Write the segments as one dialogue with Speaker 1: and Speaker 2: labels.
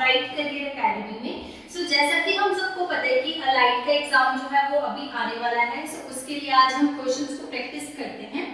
Speaker 1: Allied career academy में। सो जैसा कि हम सबको पता है कि अलाइड का एग्जाम जो है वो अभी आने वाला है, सो उसके लिए आज हम क्वेश्चंस को प्रैक्टिस करते हैं।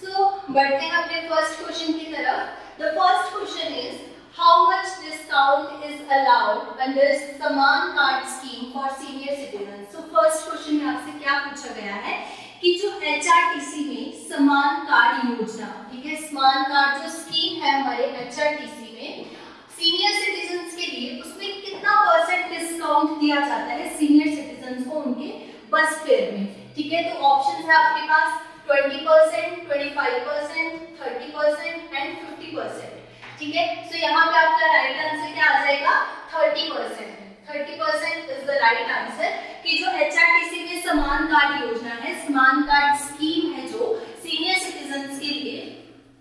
Speaker 1: सो बढ़ते हैं अपने फर्स्ट क्वेश्चन की तरफ। The first question is how much discount is allowed under Samman card scheme for senior citizen. So first question में आपसे क्या पूछा गया है कि जो एचआरटीसी में समान कार्ड योजना, ठीक है, समान कार्ड जो स्कीम है हमारे एचआरटीसी में सीनियर सिटीजन्स के लिए, उसमें कितना परसेंट डिस्काउंट दिया जाता है सीनियर सिटीजन्स को उनके बस फेयर में। ठीक है, तो ऑप्शंस है आपके पास 20%, 25%, 30% एंड 50%। ठीक है, सो यहाँ पे आपका राइट आंसर क्या आ जाएगा? 30%। 30% इज द राइट आंसर कि जो एचआरटीसी में समान कार्ड योजना है, समान कार्ड स्कीम है जो सीनियर सिटीजन्स के लिए,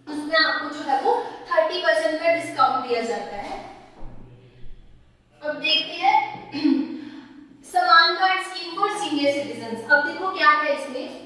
Speaker 1: उसमें आपको जो है वो 30% का डिस्काउंट दिया जाता है। अब देखते हैं समान card scheme for senior citizens. अब देखो क्या है इसमें,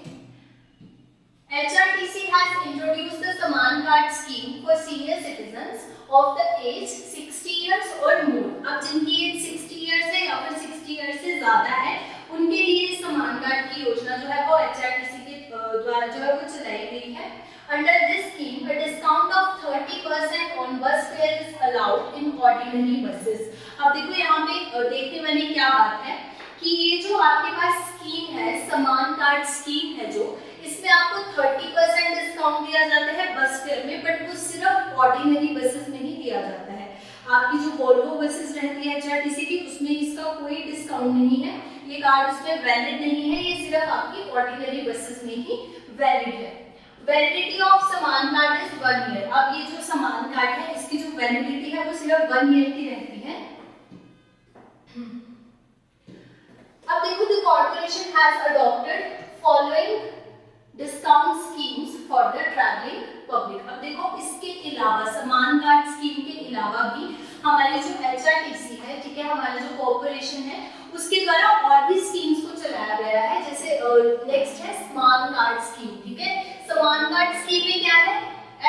Speaker 1: HRTC has introduced the Saman Card scheme for senior citizens of the age 60 years or more। अब जिनकी एज 60 years है या फिर 60 years से ज्यादा है, उनके लिए समान कार्ड की योजना जो है वो HRTC के द्वारा जो है वो चलाई गई है। Under this scheme, a discount of 30% on bus fare is allowed in ordinary buses। अब देखो यहाँ पे देखने वाली क्या बात है कि ये जो आपके पास स्कीम है, समान कार्ड स्कीम है जो, इसमें आपको 30% डिस्काउंट दिया जाता है बस फेयर में, बट वो सिर्फ ऑर्डिनरी बसेस में ही दिया जाता है। आपकी जो वोल्वो बसेस रहती है एचआरटीसी की, उसमें इसका कोई डिस्काउंट नहीं है, ये कार्ड उसमें वैलिड नहीं है, ये सिर्फ आपकी ऑर्डिनरी बसेस में ही वैलिड है। वैलिडिटी ऑफ समान कार्ड इज 1 ईयर। अब ये जो समान कार्ड है इसकी जो वैलिडिटी है वो सिर्फ 1 ईयर की रहती है। अब देखो, the corporation has adopted following discount schemes for the travelling public. अब देखो, इसके अलावा समान कार्ड स्कीम के अलावा भी हमारी जो एचआरटीसी है, ठीक है, हमारा जो कॉर्पोरेशन है, उसके द्वारा और भी स्कीम्स को चलाया गया है। जैसे नेक्स्ट है समान कार्ड स्कीम। ठीक है, समान कार्ड स्कीम में क्या है,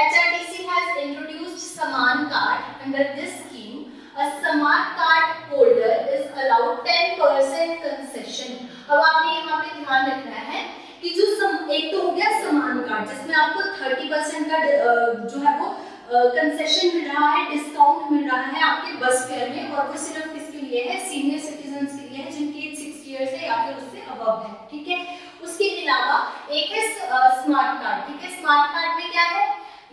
Speaker 1: एचआरटीसी हैज इंट्रोड्यूस्ड समान card. Under this scheme a smart card holder is allowed 10% concession। अब आपने यहाँ पे ध्यान रखना है कि जो एक तो हो गया समान कार्ड जिसमें आपको 30% का जो है वो कंसेशन मिल रहा है, डिस्काउंट मिल रहा है आपके बस फेयर में, और वो सिर्फ किसके लिए है? सीनियर सिटीजन्स के लिए है जिनकी एज 60 इयर्स है या फिर उससे अबव है। ठीक है, उसके अलावा एक है स्मार्ट कार्ड। ठीक है, स्मार्ट कार्ड में क्या है,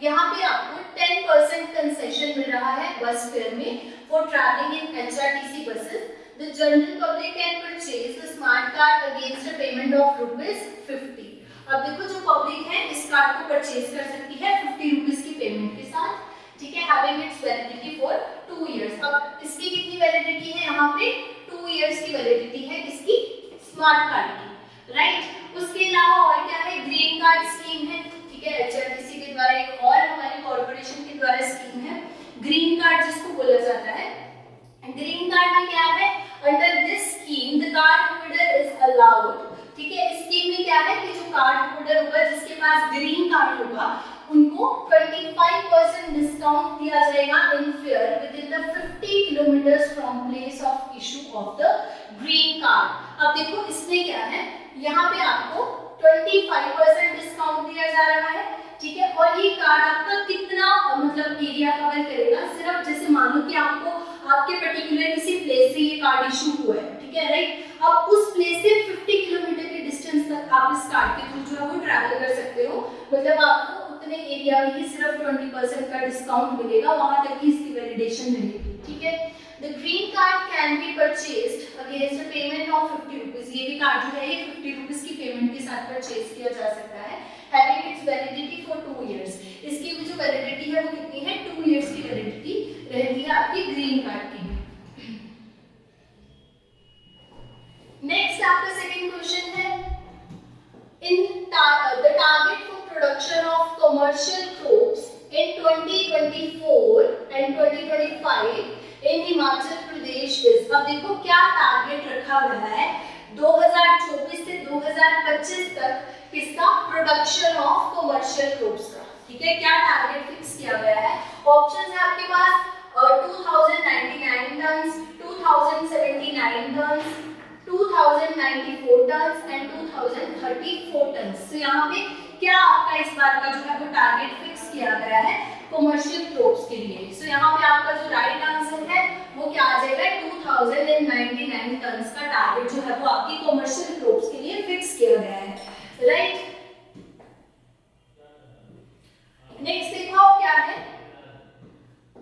Speaker 1: यहाँ पे आपको 10% कंसेशन मिल रहा है बस फेयर में for travelling in HRTC buses. The general public can purchase the smart card against a payment of ₹50। अब देखो, जो पब्लिक है इस कार्ड को परचेज कर सकती है 50 रुपीज की पेमेंट के साथ। ठीक है, having its validity for 2 years. अब इसकी कितनी वैलिडिटी है? यहाँ पे 2 इयर्स की वैलिडिटी है इसकी स्मार्ट कार्ड की, राइट। उसके अलावा और क्या है, ग्रीन कार्ड स्कीम है। ठीक है, एचआरटीसी के द्वारा एक और हमारे कॉर्पोरेशन के द्वारा स्कीम है ग्रीन कार्ड जिसको बोला जाता है। ग्रीन कार्ड में क्या है, under this scheme the card holder is allowed. ठीक है, इस स्कीम में क्या है कि जो कार्ड होल्डर होगा जिसके पास ग्रीन कार्ड होगा, उनको 25% डिस्काउंट दिया जाएगा in fare within the 50 kilometres from place of issue of the green card. अब देखो, इसमें क्या है, यहाँ पे आपको 25% डिस्काउंट दिया जा रहा है। ठीक है, और ये कार्ड आपका कितना मतलब एरिया कवर करेगा? सिर्फ जैसे मान लो कि आपको आपके पर्टिकुलर किसी प्लेस से ये कार्ड इशू हुआ है, ठीक है, राइट, अब उस प्लेस से 50 किलोमीटर के डिस्टेंस तक आप इस कार्ड के थ्रू जो है वो ट्रैवल कर सकते हो। मतलब आपको उतने एरिया में ही सिर्फ 20% का डिस्काउंट मिलेगा, वहां तक ही इसकी वैलिडेशन रहेगी। ठीक है, the green card can be purchased against a payment of 50 rupees. ये भी कार्ड जो है ये 50 रुपीज की पेमेंट के साथ परचेज किया जा सकता है, having its validity for 2 years. इसकी भी जो वैलिडिटी है वो कितनी है? 2 इयर्स की वैलिडिटी रहती है आपकी ग्रीन कार्ड की। नेक्स्ट आपका सेकंड क्वेश्चन है, in the target for production of commercial crops in 2024 and 2025 in Himachal Pradesh is. अब देखो क्या टारगेट रखा गया है 2024 से 2025 तक किसका? प्रोडक्शन ऑफ कमर्शियल क्रॉप्स का। ठीक है, क्या टारगेट फिक्स किया गया है? ऑप्शन है आपके पास 2099, यहाँ पे क्या आपका इस बार का जो है वो टारगेट फिक्स किया गया है कॉमर्शियल क्रॉप्स के लिए। सो यहाँ पे आपका जो राइट आंसर है वो क्या आ जाएगा, 2099 टन का टारगेट जो है वो आपकी कॉमर्शियल क्रॉप्स के लिए फिक्स किया गया है, राइट। नेक्स्ट देखो क्या है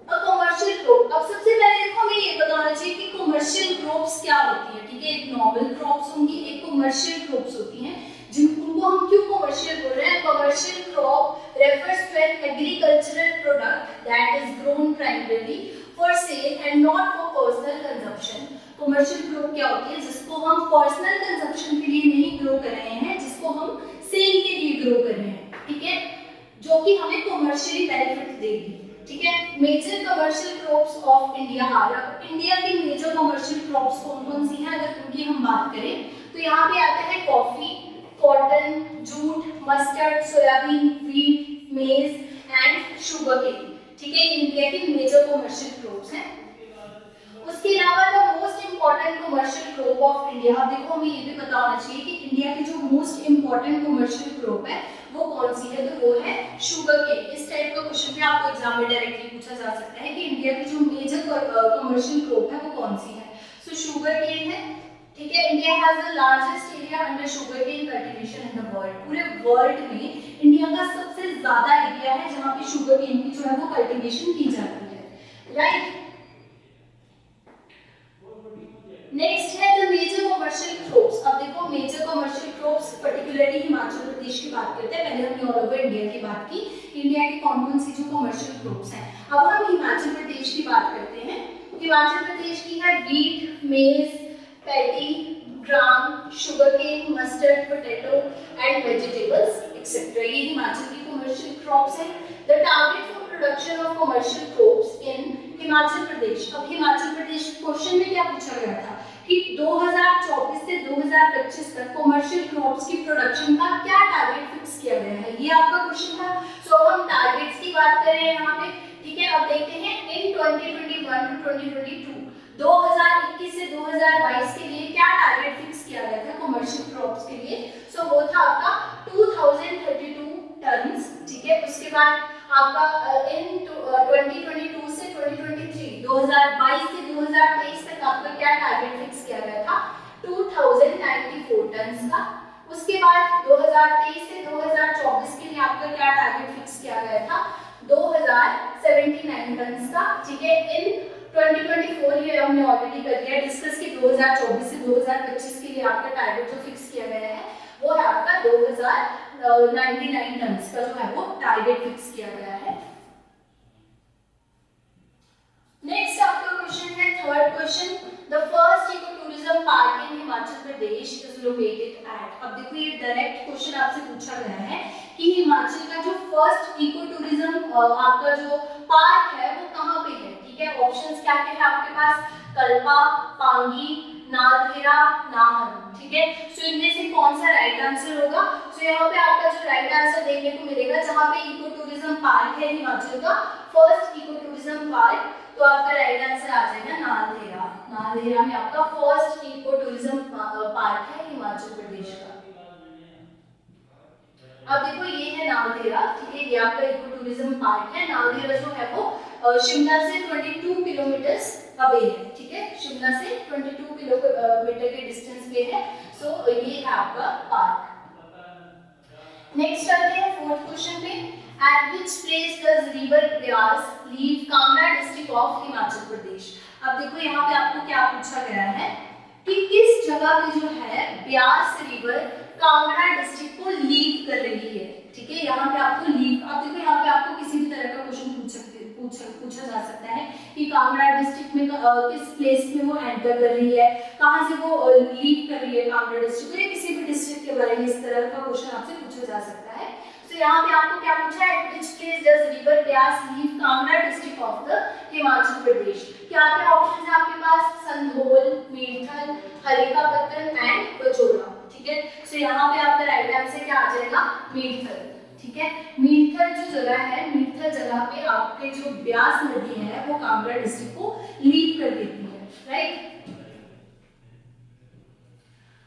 Speaker 1: कॉमर्शियल क्रॉप। अब सबसे पहले देखो हमें ये बताना चाहिए कि कॉमर्शियल क्रॉप्स क्या होती है, ठीक है। एक नॉर्मल क्रॉप्स होंगी, एक कॉमर्शियल क्रॉप्स होती हैं, जिनको हम क्यों कॉमर्शियल बोल रहे हैं। Commercial crop refers to an agricultural product that is grown primarily for sale and not for personal consumption. Commercial crop क्या होती है, जिसको हम पर्सनल कंजम्पशन के लिए नहीं ग्रो कर रहे हैं, जिसको हम सेल के लिए ग्रो कर रहे हैं, ठीक है, जो कि हमें कॉमर्शियली बेनिफिट देगी, ठीक है। Major commercial crops of India are, India की मेजर कमर्शियल क्रॉप्स कौन-कौन सी हैं अगर उनकी हम बात करें तो यहाँ पे आता है coffee, cotton, jute, mustard, soybean, wheat, मेज एंड शुगर केन, ठीक है। ये इंडिया की मेजर कमर्शियल क्रॉप्स हैं। उसके अलावा the most important commercial crop of India, अब देखो हमें ये भी पता होना चाहिए कि इंडिया की जो मोस्ट इंपॉर्टेंट कमर्शियल क्रॉप है वो कौन सी है, तो वो है शुगर केन। इस टाइप का क्वेश्चन भी आपको एग्जाम में डायरेक्टली पूछा जा सकता है कि इंडिया की जो मेजर कमर्शियल क्रॉप है वो कौन सी है। सो शुगर केन है, ठीक है। India has the largest area under sugar cane cultivation in the world. पूरे वर्ल्ड में इंडिया का सबसे ज्यादा एरिया है जहां पे शुगर केन की जो है वो कल्टीवेशन की जाती है, राइट। नेक्स्ट है द मेजर कमर्शियल क्रॉप्स। अब देखो major commercial crops particularly Himachal Pradesh की बात करते हैं। पहले हमने ऑल ओवर इंडिया की बात की, इंडिया की कौन-कौन सी जो कमर्शियल क्रॉप्स हैं। अब हम हिमाचल प्रदेश की बात करते हैं। हिमाचल प्रदेश की है wheat, maize, paddy, gram, sugarcane, mustard, potato and vegetables etcetera. ये हिमाचल की कमर्शियल क्रॉप्स हैं। The target for production of commercial crops in Himachal Pradesh. अब हिमाचल प्रदेश क्वेश्चन में क्या पूछा गया था कि 2024 से 2025 तक कमर्शियल क्रॉप्स की प्रोडक्शन का क्या टारगेट फिक्स किया गया है, ये आपका क्वेश्चन था। सो हम टारगेट्स की बात कर रहे हैं यहाँ पे, ठीक है। अब देखते हैं इन 2021 टू 2022 2021 से 2022 के लिए क्या टारगेट फिक्स किया गया था कमर्शियल क्रॉप्स के लिए। सो वो था आपका 2032 टन्स, ठीक है। उसके बाद आपका इन 2022 से 2023 2022 से 2023 तक आपका क्या टारगेट फिक्स किया गया था 2094 टन्स का। उसके बाद 2023 से 2024 के लिए आपका क्या टारगेट फिक्स किया गया था 2079 टन्स का, ठीक है। इन 2024 ये हमने ऑलरेडी कर लिया डिस्कस कि 2024 से 2025 के लिए आपका टारगेट जो फिक्स किया गया है वो है आपका 2099 टन्स का जो है वो टारगेट फिक्स किया गया है। नेक्स्ट आपका क्वेश्चन है third question, the first eco tourism park in Himachal Pradesh is located at. अब देखो ये डायरेक्ट क्वेश्चन आपसे पूछा गया है कि हिमाचल का जो फर्स्ट इको टूरिज्म आपका जो पार्क है वो कहाँ पे है, ठीक है। ऑप्शंस क्या क्या है आपके पास, कल्पा, पांगी, नालदेहरा, नाहन, ठीक है। सो इनमें से कौन सा राइट आंसर होगा। सो यहाँ पे आपका जो राइट आंसर देखने को मिलेगा जहाँ पे इको टूरिज्म पार्क है हिमाचल का फर्स्ट इको टूरिज्म पार्क, तो आपका राइट आंसर आ जाएगा नालदेहरा। नालदेहरा में आपका फर्स्ट इको टूरिज्म पार्क है हिमाचल प्रदेश का। अब देखो ये है नालदेहरा, ठीक है। ये आपका इको टूरिज्म पार्क है। नालदेहरा जो है वो शिमला से 22 किलोमीटर अवे है, ठीक है। शिमला से 22 किलोमीटर के डिस्टेंस पे है। सो ये है आपका पार्क। नेक्स्ट चलते हैं फोर्थ क्वेश्चन पे, at which place does river Beas leave Kangra district of Himachal Pradesh. अब देखो यहाँ पे आपको क्या पूछा गया है कि किस जगह पे जो है ब्यास रिवर कांगड़ा डिस्ट्रिक्ट को लीव कर रही है, ठीक है। यहाँ पे आपको लीव, अब देखो यहाँ पे आपको किसी भी तरह का क्वेश्चन पूछा जा सकता है कि कांगड़ा डिस्ट्रिक्ट में किस प्लेस में वो एंटर कर रही है, कहाँ से वो लीव कर रही है कांगड़ा डिस्ट्रिक्ट, या किसी भी डिस्ट्रिक्ट के बारे में इस तरह का क्वेश्चन आपसे पूछा जा सकता है। तो यहाँ पे आपको क्या पूछा है, at which place does river Beas leave Kangra district of the Himachal Pradesh. क्या क्या ऑप्शन है आपके पास, संधोल, मीरथल, हरिकापत्तन एंड बचोरा, ठीक है। सो यहाँ पे आपका राइट आंसर क्या आ जाएगा, मीरथल, ठीक है। मीरथल जो जगह है, मीरथल जगह पे आपके जो ब्यास नदी है वो कांगड़ा डिस्ट्रिक्ट को लीव कर देती है, राइट।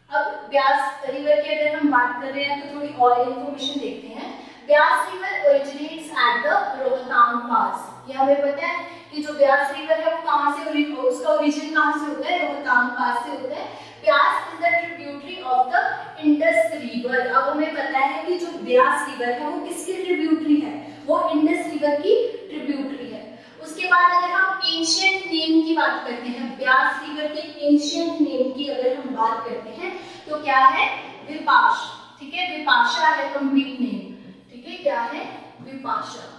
Speaker 1: अब ब्यास रिवर की अगर हम बात कर रहे हैं तो थोड़ी और इंफॉर्मेशन देखते हैं। Beas river originates at the Rohtang pass. ये हमें पता है कि जो ब्यास रिवर है वो कहाँ से उसका ओरिजिन कहाँ से होता है, रोहतांग पास से होता है। Beas is the tributary of the Indus river. अब हमें पता है कि जो ब्यास रिवर है वो किसकी ट्रिब्यूटरी है, वो इंडस रिवर की ट्रिब्यूटरी है। उसके बाद अगर हम एंशिएंट नेम की बात करते हैं, ब्यास रिवर के एंशिएंट नेम की अगर हम बात करते हैं तो क्या है, विपाश। ठीक है, विपाशा है कंप्लीट नेम। ठीक है, क्या है, विपाशा।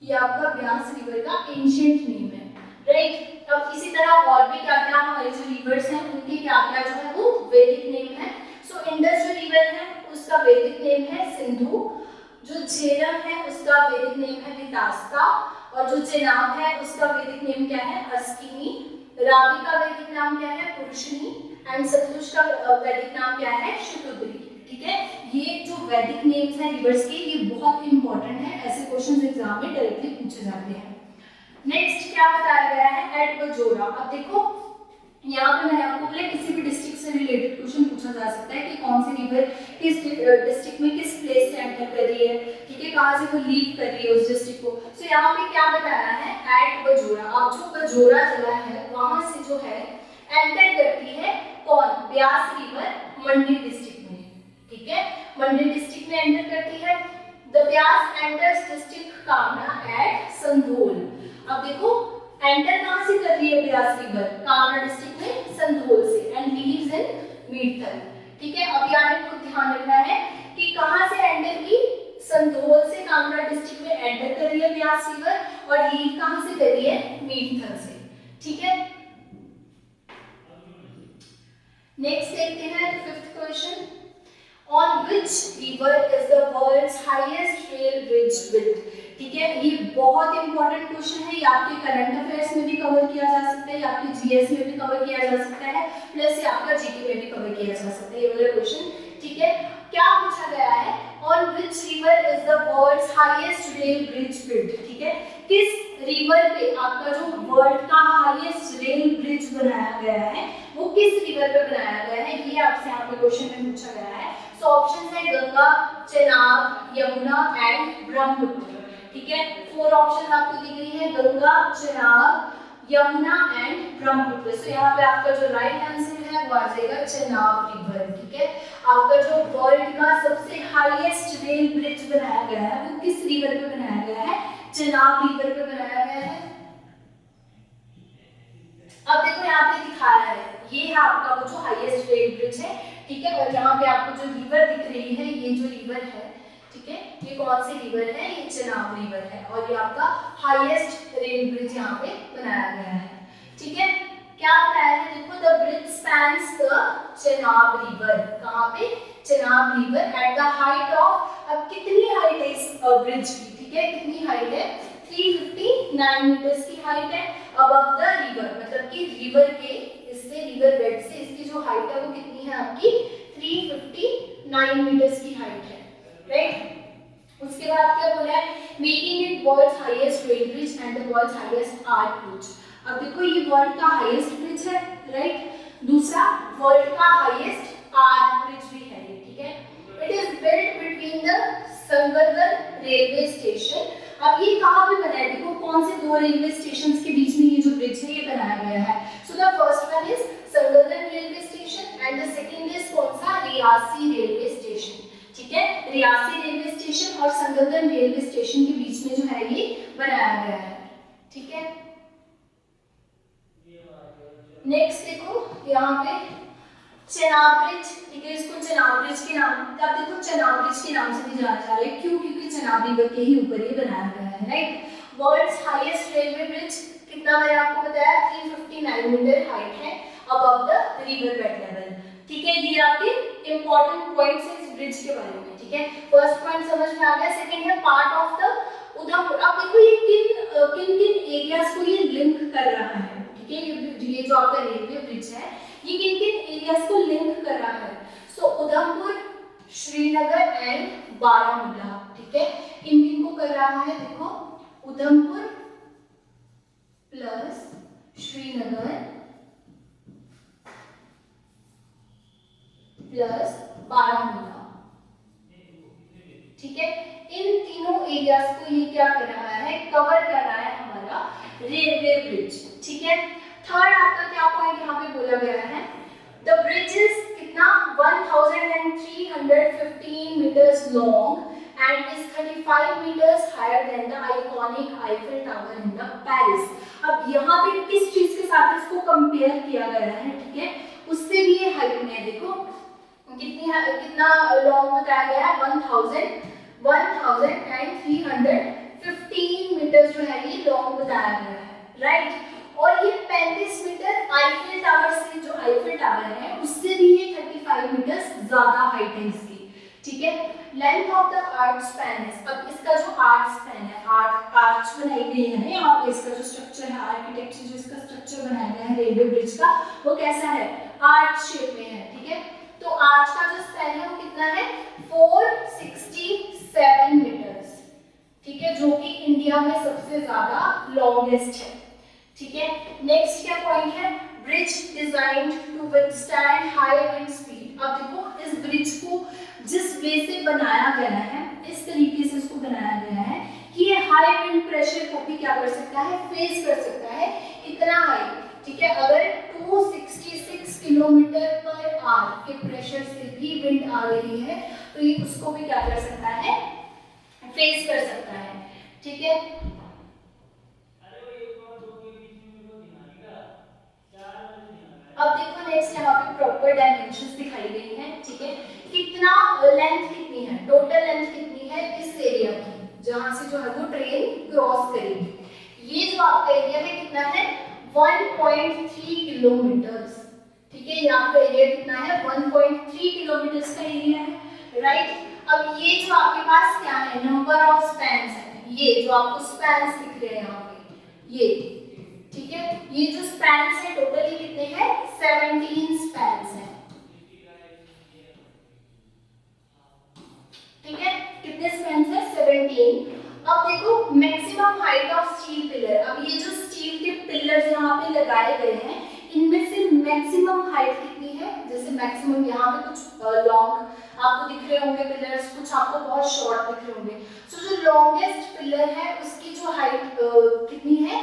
Speaker 1: ये आपका ब्यास रिवर का एंशिएंट नेम है, राइट। अब इसी तरह और भी क्या क्या हमारे जो रिवर्स हैं उनके क्या क्या जो है वो वैदिक नेम है। सो इंडस जो रिवर है उसका वैदिक नेम है सिंधु, जो झेलम है उसका वैदिक नेम है वितास्ता, और जो चेनाब है उसका वैदिक नेम क्या है, अस्किनी। रावी का वैदिक नाम क्या है, पुरुषनी, एंड सतलुज का वैदिक नाम क्या है, शतुद्री। ठीक है, ये जो वैदिक नेम्स हैं रिवर्स के ये बहुत इंपॉर्टेंट है, ऐसे क्वेश्चंस एग्जाम में डायरेक्टली पूछे जाते हैं। नेक्स्ट क्या बताया गया है, एट बजोरा। अब देखो यहाँ पे मैंने आपको बोला किसी भी डिस्ट्रिक्ट से रिलेटेड क्वेश्चन पूछा जा सकता है कि कौन सी रिवर किस डिस्ट्रिक्ट में किस प्लेस से एंटर कर रही है, ठीक है, कहाँ से वो लीव कर रही है उस डिस्ट्रिक्ट को। सो यहाँ पे क्या बताया है, एट बजोरा। अब जो बजोरा जगह है वहां से जो है एंटर करती है कौन, ब्यास रिवर मंडी डिस्ट्रिक्ट में। ठीक है, मंडी डिस्ट्रिक्ट में एंटर करती है। द ब्यास एंटर्स डिस्ट्रिक्ट कामना एट संधोल। अब देखो एंटर कहां से कर रही है ब्यास रिवर, कामना डिस्ट्रिक्ट में संधोल से, एंड लीव्स इन मीठल। ठीक है, अब यहाँ पे खुद ध्यान रखना है कि कहां से एंटर की, संधोल से कामना डिस्ट्रिक्ट में एंटर कर रही है ब्यास रिवर, और लीव कहां से कर रही है, मीठल से। ठीक है, नेक्स्ट देखते हैं fifth question, on which river is the world's highest rail bridge built. ठीक है, ये बहुत इंपॉर्टेंट क्वेश्चन है, ये आपके करंट अफेयर्स में भी कवर किया जा सकता है, ये आपके जीएस में भी कवर किया जा सकता है, प्लस ये आपका जीके में भी कवर किया जा सकता है ये वाला क्वेश्चन। ठीक है, क्या पूछा गया है, on which river is the world's highest rail bridge built. ठीक है, किस रिवर पे आपका जो वर्ल्ड का हाईएस्ट रेल ब्रिज बनाया गया है वो किस रिवर पे बनाया गया है, ये आपसे यहाँ पे क्वेश्चन में पूछा गया है। सो ऑप्शंस है गंगा, चेनाब, यमुना एंड ब्रह्मपुत्र। ठीक है, 4 ऑप्शन आपको दी गई है, गंगा, चेनाब, यमुना एंड ब्रह्मपुत्र। सो यहाँ पे आपका जो राइट आंसर है वो आ जाएगा चेनाब रिवर। ठीक है, आपका जो वर्ल्ड का सबसे हाईएस्ट रेल ब्रिज बनाया गया है वो किस रिवर पे बनाया गया है, चेनाब रिवर पे बनाया गया है। अब देखो यहाँ पे दिखा रहा है, ये है आपका वो जो हाईएस्ट रेल ब्रिज है। ठीक है, और यहाँ पे आपको जो रिवर दिख रही है, ये जो रिवर है, ठीक है, ये कौन सी रिवर है, ये चेनाब रिवर है, और ये आपका हाईएस्ट रेल ब्रिज यहाँ पे बनाया गया है। ठीक है, क्या बनाया है, देखो the bridge spans the Chenab river. कहाँ पे, Chenab river at the height of, अब कितनी हाइट है इस ब्रिज की, ठीक है, कितनी हाइट है, 359 मीटर्स की हाइट है अबव द रिवर, मतलब कि रिवर के, इससे रिवर बेड से इसकी जो हाइट है वो कितनी है आपकी, 359 मीटर्स की हाइट है, राइट। उसके बाद क्या बोला है, making it world's highest rail bridge and the world's highest arch bridge. अब देखो ये वर्ल्ड का हाईएस्ट ब्रिज है, राइट, दूसरा वर्ल्ड का हाईएस्ट आर्क ब्रिज भी है, ठीक है। It is built between the Sangaldan railway station. अब ये कहाँ पे बना है, देखो कौन से 2 रेलवे स्टेशंस के बीच में ये जो ब्रिज है ये बनाया गया है। So the first one is Sangaldan railway station and the second is कौन सा, रियासी रेलवे स्टेशन। ठीक है, रियासी रेलवे स्टेशन और संगरदर रेलवे स्टेशन के बीच में जो है ये बनाया गया है। ठीक है, नेक्स्ट देखो यहाँ पे चेनाब ब्रिज, ठीक है, इसको चेनाब ब्रिज के नाम, अब देखो चेनाब ब्रिज के नाम से भी जाना जा रहा है, क्यों, क्योंकि चेनाब रिवर के ही ऊपर ये बनाया गया है, right. World's highest railway bridge कितना मैंने आपको बताया, 359 मीटर हाइट है above the river bed level. ठीक है, ये आपके इंपॉर्टेंट पॉइंट्स है इस ब्रिज के बारे में। ठीक है, फर्स्ट पॉइंट समझ में आ गया। सेकंड है पार्ट ऑफ द उधमपुर। अब देखो ये किन किन एरियाज को ये लिंक कर रहा है, ठीक है, ये जो आपका रेलवे ब्रिज है ये किन किन एरियाज को लिंक कर रहा है। सो उधमपुर, श्रीनगर एंड बारामूला। ठीक है, किन किन को कर रहा है, देखो Udhampur plus Srinagar railway bridge, ठीक है। थर्ड आपका क्या पॉइंट यहाँ पे बोला गया है, द ब्रिज इज कितना 1315 meters long and is 35 meters higher than the iconic Eiffel Tower in the Paris। अब यहाँ पे किस चीज के साथ इसको कंपेयर किया गया है, ठीक है, उससे भी ये हाइट में है। देखो कितना लॉन्ग बताया गया है, 1315 मीटर्स जो है ये लॉन्ग बताया गया है, राइट। और ये 35 मीटर आईफिल टावर से, जो आईफिल टावर है उससे भी ये 35 मीटर्स ज्यादा हाइट है इसकी, ठीक है। Length of the arch span है, अब इसका जो आर्च स्पैन है, आर्च बनाई गई है ना यहाँ पे, इसका जो स्ट्रक्चर है, आर्किटेक्चर जो इसका स्ट्रक्चर बनाया गया है रेलवे ब्रिज का, वो कैसा है, आर्च शेप में है, ठीक है। तो आर्च का जो स्पैन है वो कितना है, 467 मीटर्स, ठीक है, जो कि इंडिया में सबसे ज्यादा लॉन्गेस्ट है, ठीक है। नेक्स्ट क्या पॉइंट है, bridge designed to withstand high wind speed. अब देखो इस ब्रिज को जिस वे से बनाया गया है, इस तरीके से इसको बनाया गया है कि ये हाई विंड प्रेशर को भी क्या कर सकता है, फेस कर सकता है, इतना हाई, ठीक है। अगर 266 किलोमीटर पर आवर के प्रेशर से भी विंड आ रही है तो ये उसको भी क्या कर सकता है, फेस कर सकता है, ठीक है। अब देखो नेक्स्ट यहाँ पे प्रॉपर डायमेंशंस दिखाई गई हैं, ठीक है। कितना लेंथ कितनी है, टोटल लेंथ कितनी है इस एरिया की, जहां से जो है वो ट्रेन क्रॉस करेगी। ये जो आपका एरिया है कितना है, 1.3 किलोमीटर्स, ठीक है। यहाँ का एरिया कितना है, 1.3 किलोमीटर्स का एरिया है, राइट। अब ये जो आपके पास क्या है, नंबर ऑफ स्पैन्स है, ये जो आपको स्पैन्स दिख रहे हैं यहाँ पे, ये, ठीक है। ये जो स्पैन्स है टोटली कितने हैं, 17 स्पैन्स हैं, ठीक है। कितने स्पैन्स है, 17। अब देखो maximum height of steel pillar, अब ये जो स्टील के पिलर्स यहाँ पे लगाए गए हैं इनमें से मैक्सिमम हाइट कितनी है, जैसे मैक्सिमम यहाँ पे कुछ लॉन्ग आपको दिख रहे होंगे पिलर्स, कुछ आपको बहुत शॉर्ट दिख रहे होंगे। सो जो लॉन्गेस्ट पिलर है उसकी जो हाइट कितनी है,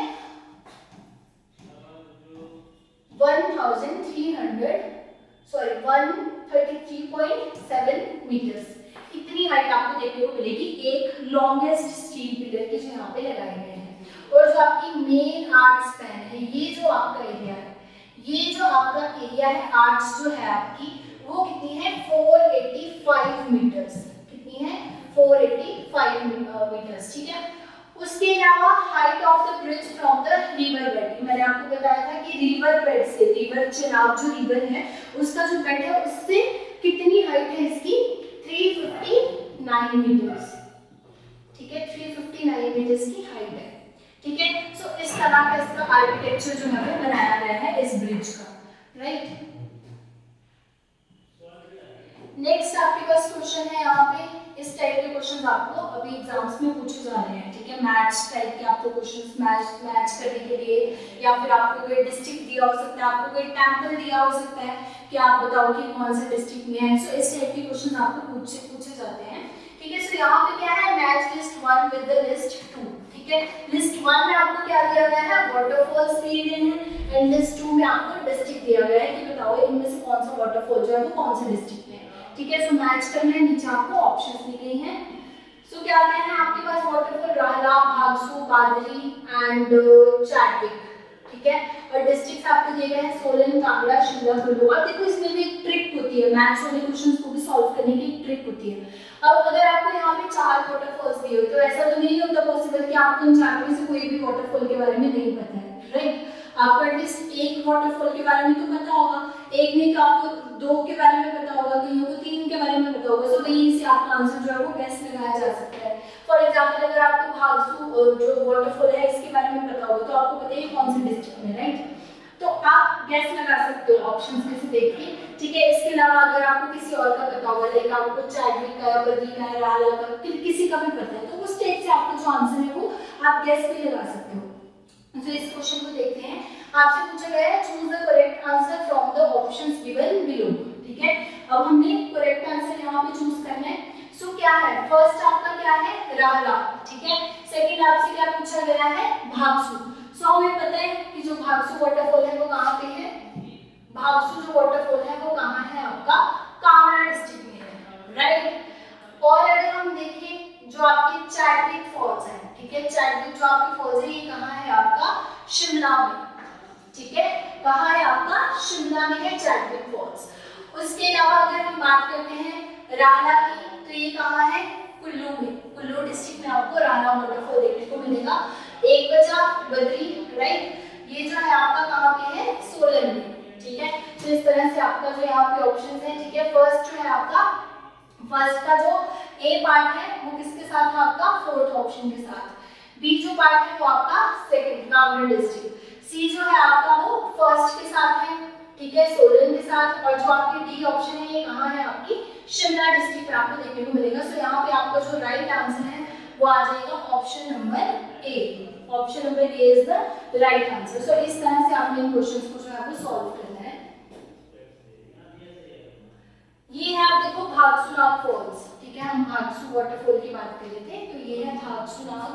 Speaker 1: 133.7 मीटर्स, इतनी हाइट आपको देखने को मिलेगी एक लॉन्गेस्ट स्टील पिलर की जो यहाँ पे लगाए गए हैं। और जो आपकी मेन आर्च स्पैन है, ये जो आपका एरिया है, ये जो आपका एरिया है, आर्च जो है आपकी वो कितनी है, 485 मीटर्स, कितनी है, 485 मीटर्स, ठीक है। उसके अलावा height of the bridge from the river bed, मैंने आपको बताया था कि रिवर बेड से, रिवर चेनाब जो रिवर है उसका जो बेड है उससे कितनी हाइट है इसकी, 359 मीटर्स, ठीक है, 359 मीटर्स की हाइट है, ठीक है। सो इस तरह का इसका आर्किटेक्चर जो है वो बनाया गया है इस ब्रिज का, राइट। नेक्स्ट आपके पास क्वेश्चन है यहाँ पे, इस टाइप के क्वेश्चन आपको अभी एग्जाम्स में पूछे जा रहे हैं, ठीक है। मैच टाइप के आपको क्वेश्चंस मैच करने के लिए, या फिर आपको कोई डिस्ट्रिक्ट दिया हो सकता है, आपको कोई टेंपल दिया हो सकता है कि आप बताओ कि कौन से डिस्ट्रिक्ट में है। सो इस टाइप के क्वेश्चन आपको पूछे जाते हैं, ठीक है। सो यहाँ पे क्या है, match list 1 with the list 2, ठीक है। लिस्ट 1 में आपको क्या दिया गया है, वाटरफॉल्स दिए गए हैं, एंड लिस्ट 2 में आपको डिस्ट्रिक्ट दिया गया है कि बताओ इनमें से कौन सा वाटरफॉल जो है वो कौन से डिस्ट्रिक्ट में है, ठीक है। सो मैच करना है, नीचे आपको ऑप्शंस दी गई हैं। सो क्या क्या है आपके पास, वाटरफॉल राहला, भागसू, बादरी एंड चैटविक, ठीक है। और डिस्ट्रिक्ट्स आपको दिए गए हैं सोलन, कांगड़ा, शिमला, कुल्लू। अब देखो इसमें भी एक ट्रिक होती है, मैच वाले क्वेश्चंस को भी सॉल्व करने की एक ट्रिक होती है। अब अगर आपको यहाँ पे 4 वाटरफॉल्स दिए हो तो ऐसा तो नहीं होता पॉसिबल कि आपको इन 4 में से कोई भी वाटरफॉल के बारे में नहीं पता है, राइट। आपको एटलीस्ट एक वाटरफॉल के बारे में तो पता होगा, एक नहीं तो आपको 2 के बारे में पता होगा, कहीं को 3 के बारे में पता होगा। सो वहीं से आपका आंसर जो है वो गैस लगाया जा सकता है। फॉर एग्जांपल अगर आपको भागसू जो वाटरफॉल है इसके बारे में पता होगा तो आपको पता है कौन से डिस्ट्रिक्ट में, राइट। तो आप गैस लगा सकते हो ऑप्शंस में से देख के, ठीक है। इसके अलावा अगर आपको किसी और का पता होगा, लाइक आपको चैटविक का, बद्री का, राहला का, किसी का भी पता है, तो उस टाइप से आपका जो आंसर है वो आप गैस भी लगा सकते हो। तो इस क्वेश्चन को देखते हैं, आपसे पूछा गया है choose the correct answer from the options given below, ठीक है। अब हमने करेक्ट आंसर यहाँ पे चूज करना है। सो क्या है, फर्स्ट आपका क्या है, राहला, ठीक है। सेकंड आपसे क्या पूछा गया है, भागसू। सो हमें पता है कि जो भागसू वाटरफॉल है वो कहाँ पे है, भागसू जो वाटरफॉल है वो कहाँ है आपका कांगड़ा डिस्ट्रिक्ट में है, राइट। और अगर हम देखें जो आपके चैडविक फॉल्स है, ठीक है, चैडविक जो आपके फॉल्स है ये कहाँ है आपका शिमला में, ठीक है, कहाँ है आपका शिमला में है चैडविक फॉल्स। उसके अलावा अगर हम बात करते हैं राला की, तो ये कहाँ है कुल्लू में, कुल्लू डिस्ट्रिक्ट में आपको राला वाटरफॉल देखने को मिलेगा। एक बचा बद्री, राइट, ये जो है आपका कहाँ पे है सोलन में, ठीक है। तो इस तरह से आपका जो यहाँ पे ऑप्शन है, ठीक है, फर्स्ट जो है आपका, फर्स्ट का जो ए पार्ट है वो किसके साथ है आपका फोर्थ ऑप्शन के साथ, बी जो पार्ट है वो आपका सेकंड कांगड़ा डिस्ट्रिक्ट, सी जो है आपका वो फर्स्ट के साथ है, ठीक है, सोलन के साथ, और जो आपकी डी ऑप्शन है ये कहाँ है आपकी शिमला डिस्ट्रिक्ट में आपको देखने को मिलेगा। सो यहाँ पे आपका जो राइट आंसर है वो आ जाएगा option number A, option number A is the right answer. So इस तरह से आपने इन क्वेश्चंस को जो है वो सॉल्व करना है। ये है आप देखो भागसुनाग फॉल्स, ठीक है, हम भागसू वाटरफॉल की बात कर रहे थे, तो ये है Bhagsunag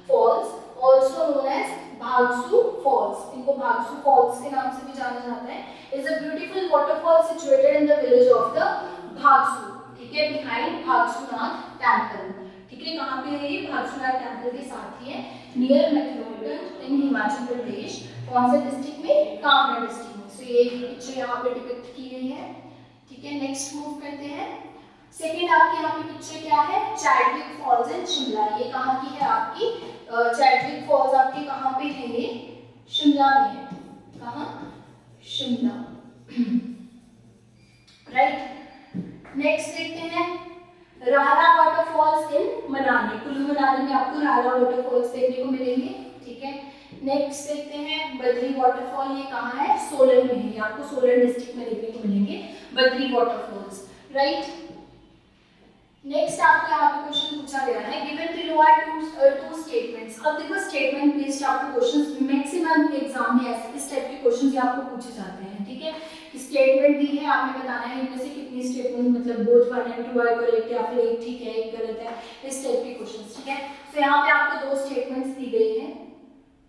Speaker 1: falls, also known as Bhagsu falls, इनको भागसू फॉल्स के नाम से भी जाना जाता है। Is a beautiful waterfall situated in the village of the Bhagsu, ठीक है, बिहाइंड भागसुनाग टेंपल, ठीक है, कहाँ पे है ये भागसुनाग टेंपल के साथ ही है, नियर मैक्लोडगंज इन हिमाचल प्रदेश, कौन से डिस्ट्रिक्ट में कांगड़ा डिस्ट्रिक्ट में। सो ये पिक्चर यहाँ पे डिपिक्ट की गई है, ठीक है। नेक्स्ट मूव करते हैं, सेकंड आपके यहाँ पे पिक्चर क्या है चैडविक फॉल्स इन शिमला, ये कहाँ की है आपकी चैडविक फॉल्स आपके कहाँ पे है, ये शिमला में है, कहाँ शिमला, राइट। नेक्स्ट देखते हैं राला वाटरफॉल्स इन मनाली, कुल्लू मनाली में आपको राला वाटरफॉल्स देखने को मिलेंगे, ठीक है। नेक्स्ट देखते हैं बद्री वाटरफॉल, ये कहाँ है सोलन में है, आपको सोलन डिस्ट्रिक्ट में देखने को मिलेंगे बद्री वाटरफॉल्स, राइट। नेक्स्ट आपको यहाँ पे क्वेश्चन पूछा गया है given below are two statements. अब देखो स्टेटमेंट बेस्ड आपको क्वेश्चंस मैक्सिमम एग्जाम में इस टाइप के क्वेश्चंस ही आपको पूछे जाते हैं, ठीक है। स्टेटमेंट दी है, आपने बताना है इनमें से कितनी स्टेटमेंट मतलब बोथ 1 and 2 आर करेक्ट या फिर एक ठीक है एक गलत है, इस टाइप के क्वेश्चंस, ठीक है। तो यहाँ पे आपको दो स्टेटमेंट्स दी गई है,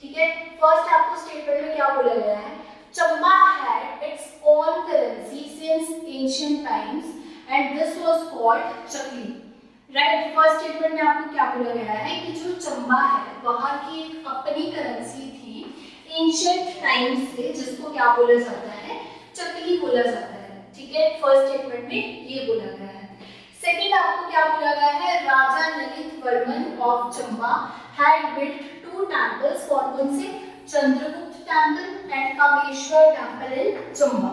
Speaker 1: ठीक है। फर्स्ट आपको स्टेटमेंट में क्या बोला गया है, Chamba had its own currency since ancient times and this was called chakli, right. First statement में आपको क्या बोला गया है कि जो चंबा है वहां की एक अपनी करेंसी थी एंशिएंट टाइम्स से, जिसको क्या बोला जाता है चकली बोला जाता है, ठीक है। फर्स्ट स्टेटमेंट में ये बोला गया है। सेकंड आपको क्या बोला गया है, Raja Lalit Varman of Chamba had built 2 temples, कौन से, Chandragupta temple and Kameshwar temple in Chamba,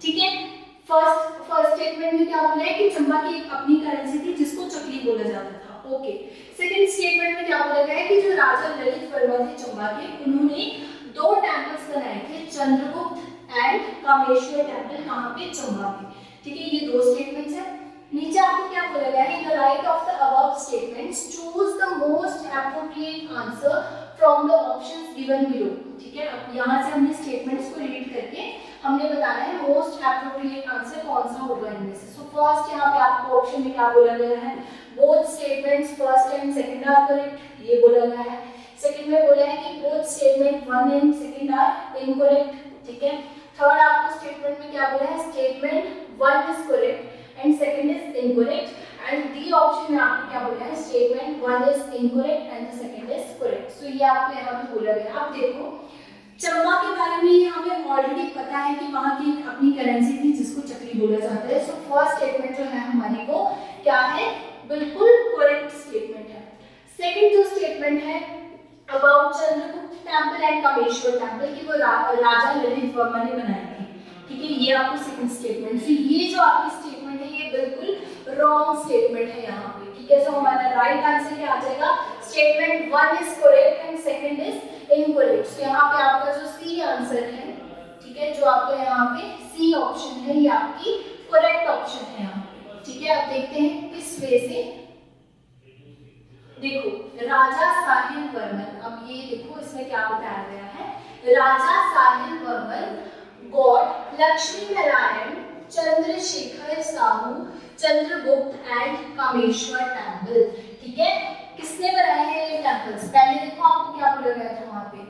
Speaker 1: ठीक है। फर्स्ट स्टेटमेंट में क्या बोला है कि चंबा की एक अपनी करेंसी थी जिसको चकली बोला जाता था, ओके। सेकंड स्टेटमेंट में क्या बोला गया है कि जो राजा ललित वर्मा थे चंबा के, उन्होंने 2 टेंपल्स बनाए थे, चंद्रगुप्त एंड कामेश्वर टेंपल, कहाँ पे चंबा में, ठीक है। ये 2 स्टेटमेंट्स है। नीचे आपको क्या बोला गया है, in the light of the above statements choose the most appropriate answer from the options given below, ठीक है। अब यहाँ से हमने स्टेटमेंट्स को रीड करके हमने बताना है मोस्ट एप्रोप्रिएट आंसर कौन सा होगा इनमें से। सो फर्स्ट यहाँ पे आपको ऑप्शन में क्या बोला गया है, both statements first and second are correct, ये बोला गया है। सेकंड में बोला है कि both statement 1 and second are incorrect, ठीक है। थर्ड आपको स्टेटमेंट में क्या बोला है, statement 1 is correct and second is incorrect, and D option में आपको क्या बोला है, statement 1 is incorrect and the second is correct. So ये आपको यहाँ पे बोला गया। आप देखो चंबा के बारे में हमें ऑलरेडी पता है कि वहां की एक अपनी करेंसी थी जिसको चकली बोला जाता है। सो फर्स्ट स्टेटमेंट जो है हमारी वो क्या है, बिल्कुल करेक्ट स्टेटमेंट है। सेकंड जो स्टेटमेंट है about Chandragupta temple and Kameshwar temple की वो राजा ललित वर्मा ने बनाई थी, ठीक है, ये आपको सेकंड स्टेटमेंट। सो ये जो आपकी स्टेटमेंट है ये बिल्कुल रॉन्ग स्टेटमेंट है यहाँ पे, ठीक है। सो हमारा राइट आंसर क्या आ जाएगा, statement 1 is correct and second is incorrect. तो यहाँ पे आपका जो सी आंसर है, ठीक है, जो आपका यहाँ पे सी ऑप्शन है ये आपकी करेक्ट ऑप्शन है यहाँ पे, ठीक है। अब देखते हैं किस वे से। देखो राजा साहिल वर्मन, अब ये देखो इसमें क्या बताया गया है, Raja Sahil Varman god Lakshmi Narayan Chandrashekhar Sahu Chandragupta and Kameshwar temple, ठीक है। किसने बनाए हैं ये टेंपल्स, पहले देखो आपको क्या बोला गया था वहां पे,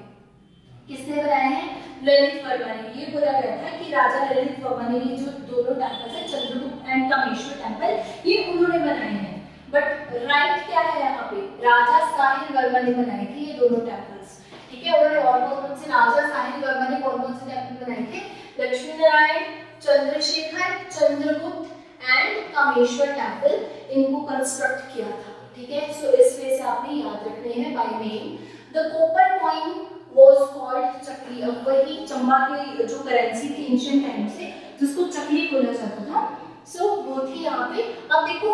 Speaker 1: किसने बनाए हैं? ललित वर्मा ने। ये बोला गया था कि राजा ललित वर्मा ने ये जो दोनों टेम्पल्स है चंद्रगुप्त एंड कामेश्वर टेम्पल, ये उन्होंने बनाए हैं। बट राइट क्या है यहाँ पे? राजा साहिल वर्मा ने बनाए थे ये दोनों टेम्पल्स। ठीक है, उन्होंने और कौन से, राजा साहिल वर्मा ने कौन कौन से टेम्पल बनाए थे? लक्ष्मी नारायण, चंद्रशेखर, चंद्रगुप्त एंड कामेश्वर टेम्पल, इनको कंस्ट्रक्ट किया था। ठीक है, सो इस वे से आपने याद रखने हैं by name. The copper coin was called चकली। अब वही चंबा की जो करेंसी थी एंशिएंट टाइम से, जिसको चकली बोला जाता था, सो वो थी यहाँ पे। अब देखो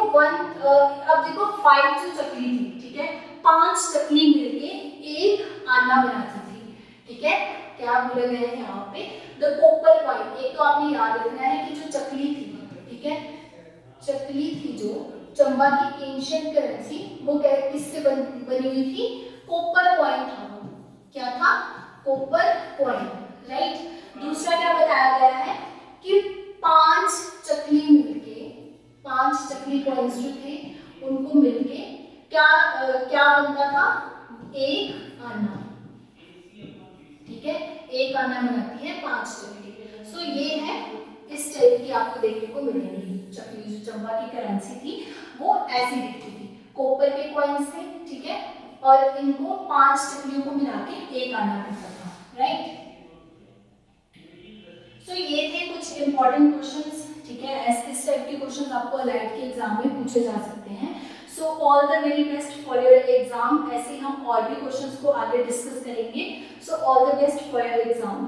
Speaker 1: 5 जो चकली थी, ठीक है, 5 चकली मिलके एक आना बनाती थी। ठीक है, क्या बोला गया है यहाँ पे? The copper coin. एक तो आपने याद रखना है कि जो चकली थी, ठीक है, चकली थी जो चंबा की एंशिएंट करेंसी, वो किससे बनी हुई थी? कॉपर कॉइन था। क्या था? Copper coin, right. दूसरा क्या बताया गया है कि 5 चकली मिलके, 5 चकली कॉइन्स जो थे उनको मिलके क्या बनता था? एक आना। ठीक है, एक आना बनाती है 5 चकली। सो ये है, इस टाइप की आपको देखने को मिलेंगी चकली। जो चंबा की करेंसी थी वो ऐसी दिखती थी, कॉपर के कॉइन्स थे, ठीक है, और इनको 5 चकलियों को मिला के एक आना बनता था, राइट। सो ये थे कुछ इंपॉर्टेंट क्वेश्चंस। ठीक है, इस टाइप के क्वेश्चंस आपको अलाइड के एग्जाम में पूछे जा सकते हैं। So all the very best for your exam. ऐसे हम और भी क्वेश्चंस को आगे डिस्कस करेंगे। So all the best for your exam.